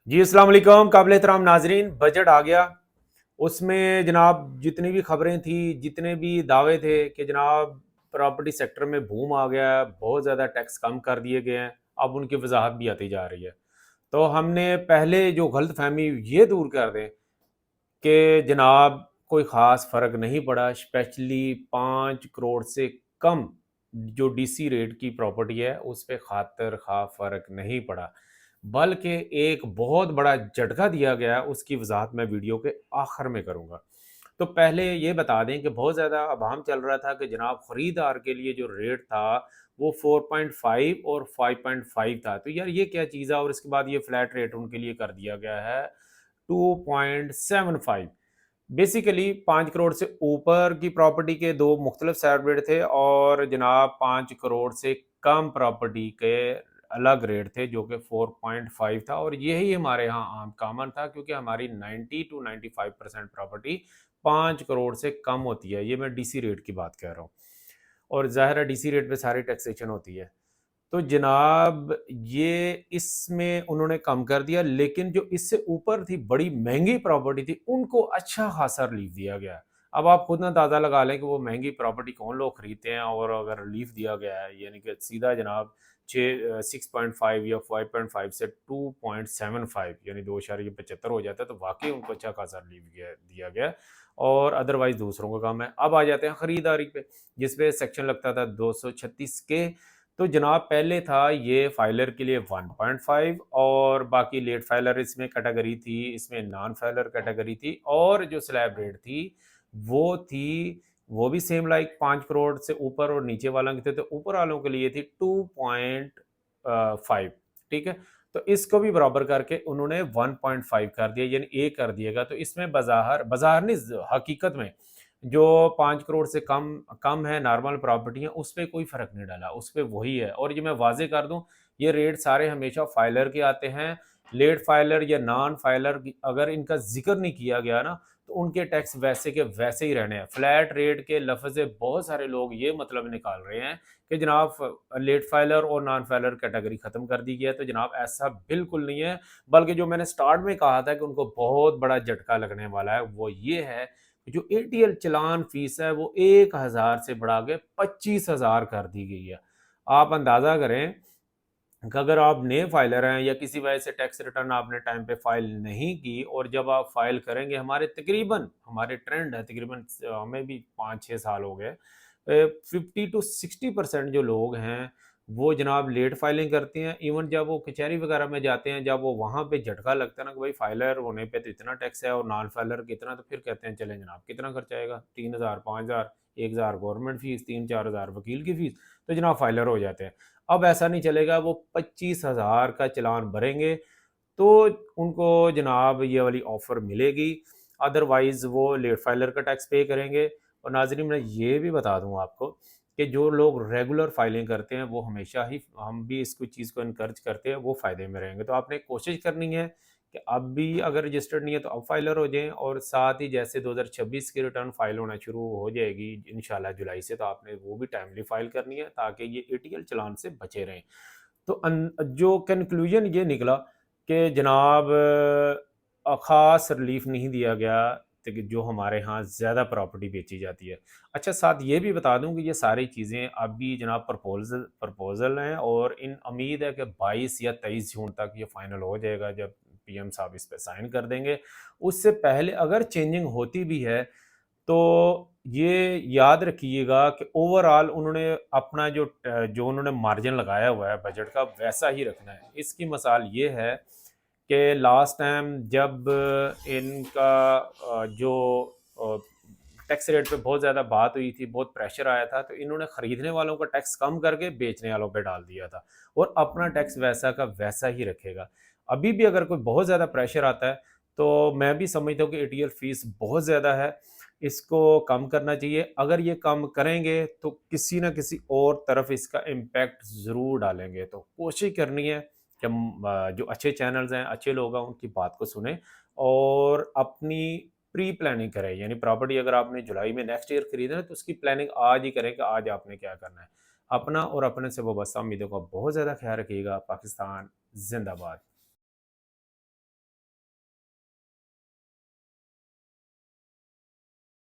जी अस्सलाम वालेकुम काबिल एहतराम नाजरीन। बजट आ गया। उसमें जनाब जितनी भी खबरें थी, जितने भी दावे थे कि जनाब प्रॉपर्टी सेक्टर में बूम आ गया है, बहुत ज़्यादा टैक्स कम कर दिए गए हैं, अब उनकी वजाहत भी आती जा रही है। तो हमने पहले जो गलत फहमी ये दूर कर दें कि जनाब कोई ख़ास फ़र्क नहीं पड़ा, स्पेशली 5 करोड़ से कम जो डीसी रेट की प्रॉपर्टी है उस पे खातिर खा फ़र्क नहीं पड़ा, बल्कि एक बहुत बड़ा झटका दिया गया। उसकी वजाहत मैं वीडियो के आखिर में करूँगा। तो पहले ये बता दें कि बहुत ज़्यादा अभाम चल रहा था कि जनाब ख़रीदार के लिए जो रेट था वो 4.5 और 5.5 था। तो यार ये क्या चीज़ है, और इसके बाद ये फ्लैट रेट उनके लिए कर दिया गया है 2.75। बेसिकली 5 करोड़ से ऊपर की प्रॉपर्टी के दो मुख्तलिफ स्लैब रेट थे, और जनाब 5 करोड़ से कम प्रॉपर्टी के अलग रेट थे जो कि 4.5 था। और यही हमारे यहाँ आम कॉमन था, क्योंकि हमारी 90 to 95% प्रॉपर्टी 5 करोड़ से कम होती है। ये मैं डीसी रेट की बात कर रहा हूँ, और ज़ाहिर है डीसी रेट पे सारी टैक्सेशन होती है। तो जनाब ये इसमें उन्होंने कम कर दिया, लेकिन जो इससे ऊपर थी बड़ी महंगी प्रॉपर्टी थी उनको अच्छा खासा रिलीफ दिया गया। अब आप खुद ना अंदाज़ा लगा लें कि वो महंगी प्रॉपर्टी कौन लोग खरीदते हैं, और अगर रिलीफ दिया गया है यानी कि सीधा जनाब 6.5 या 5.5 से 2.75 यानी 2.75 हो जाता है, तो वाकई उनको अच्छा खासा रिलीफ दिया गया। और अदरवाइज दूसरों का काम है। अब आ जाते हैं ख़रीदारी पे, जिस पे सेक्शन लगता था 236 के। तो जनाब पहले था ये फाइलर के लिए 1.5, और बाकी लेट फाइलर इसमें कैटेगरी थी, इसमें नॉन फाइलर कैटेगरी थी, और जो स्लैब रेट थी वो थी वो भी सेम लाइक 5 करोड़ से ऊपर और नीचे वालों की थी। तो ऊपर वालों के लिए थी 2.5। ठीक है, तो इसको भी बराबर करके उन्होंने 1.5 कर दिया, यानी ए कर दिएगा। तो इसमें बाजार बाजार नहीं, हकीकत में जो 5 करोड़ से कम कम है नॉर्मल प्रॉपर्टी है, उस पर कोई फ़र्क नहीं डाला, उस पर वही है। और ये मैं वाजे कर दूं, ये रेट सारे हमेशा फाइलर के आते हैं। लेट फाइलर या नॉन फाइलर अगर इनका जिक्र नहीं किया गया ना, तो उनके टैक्स वैसे के वैसे ही रहने हैं। फ्लैट रेट के लफ्ज़ से बहुत सारे लोग ये मतलब निकाल रहे हैं कि जनाब लेट फाइलर और नॉन फाइलर कैटेगरी ख़त्म कर दी गई है। तो जनाब ऐसा बिल्कुल नहीं है, बल्कि जो मैंने स्टार्ट में कहा था कि उनको बहुत बड़ा झटका लगने वाला है, वो ये है जो एटीएल चलान फीस है वो 1,000 से बढ़ा के 25,000 कर दी गई है। आप अंदाज़ा करें कि अगर आप नए फाइलर हैं या किसी वजह से टैक्स रिटर्न आपने टाइम पे फाइल नहीं की, और जब आप फाइल करेंगे, हमारे ट्रेंड है तकरीबन, हमें भी 5-6 साल हो गए, 50 to 60% जो लोग हैं वो जनाब लेट फाइलिंग करते हैं। इवन जब वो कचहरी वगैरह में जाते हैं, जब वो वहाँ पे झटका लगता है ना कि भाई फाइलर होने पे तो इतना टैक्स है और नॉन फाइलर कितना, तो फिर कहते हैं चलें जनाब कितना खर्चा आएगा, 3,000 5,000, 1,000 गवर्नमेंट फीस, 3-4 हज़ार वकील की फीस, तो जनाब फाइलर हो जाते हैं। अब ऐसा नहीं चलेगा, वो 25,000 का चालान भरेंगे तो उनको जनाब ये वाली ऑफ़र मिलेगी, अदरवाइज़ वो लेट फाइलर का टैक्स पे करेंगे। और नाज़रीन मैं ये भी बता दूँ आपको कि जो लोग रेगुलर फाइलिंग करते हैं वो हमेशा ही, हम भी इसको चीज़ को इनकरेज करते हैं, वो फ़ायदे में रहेंगे। तो आपने कोशिश करनी है कि अब भी अगर रजिस्टर्ड नहीं है तो अब फाइलर हो जाएँ, और साथ ही जैसे 2026 की रिटर्न फाइल होना शुरू हो जाएगी इंशाल्लाह जुलाई से, तो आपने वो भी टाइमली फाइल करनी है ताकि ये एटीएल चालान से बचे रहें। तो जो कंक्लूजन ये निकला कि जनाब ख़ास रिलीफ नहीं दिया गया कि जो हमारे यहाँ ज़्यादा प्रॉपर्टी बेची जाती है। अच्छा, साथ ये भी बता दूँ कि ये सारी चीज़ें अभी जनाब प्रपोज़ल हैं, और इन उम्मीद है कि 22 या 23 जून तक ये फ़ाइनल हो जाएगा, जब पीएम साहब इस पे साइन कर देंगे। उससे पहले अगर चेंजिंग होती भी है तो ये याद रखिएगा कि ओवरऑल उन्होंने अपना जो उन्होंने मार्जिन लगाया हुआ है बजट का, वैसा ही रखना है। इसकी मिसाल ये है कि लास्ट टाइम जब इनका जो टैक्स रेट पे बहुत ज़्यादा बात हुई थी, बहुत प्रेशर आया था, तो इन्होंने ख़रीदने वालों का टैक्स कम करके बेचने वालों पे डाल दिया था, और अपना टैक्स वैसा का वैसा ही रखेगा। अभी भी अगर कोई बहुत ज़्यादा प्रेशर आता है, तो मैं भी समझता हूँ कि एटीएल फीस बहुत ज़्यादा है, इसको कम करना चाहिए। अगर ये कम करेंगे तो किसी न किसी और तरफ इसका इम्पैक्ट ज़रूर डालेंगे। तो कोशिश करनी है कि हम जो अच्छे चैनल्स हैं, अच्छे लोग हैं, उनकी बात को सुनें और अपनी प्री प्लानिंग करें। यानी प्रॉपर्टी अगर आपने जुलाई में नेक्स्ट ईयर खरीदना है तो उसकी प्लानिंग आज ही करें कि आज आपने क्या करना है। अपना और अपने से वाबस्ता उम्मीदों का बहुत ज़्यादा ख्याल रखिएगा। पाकिस्तान जिंदाबाद।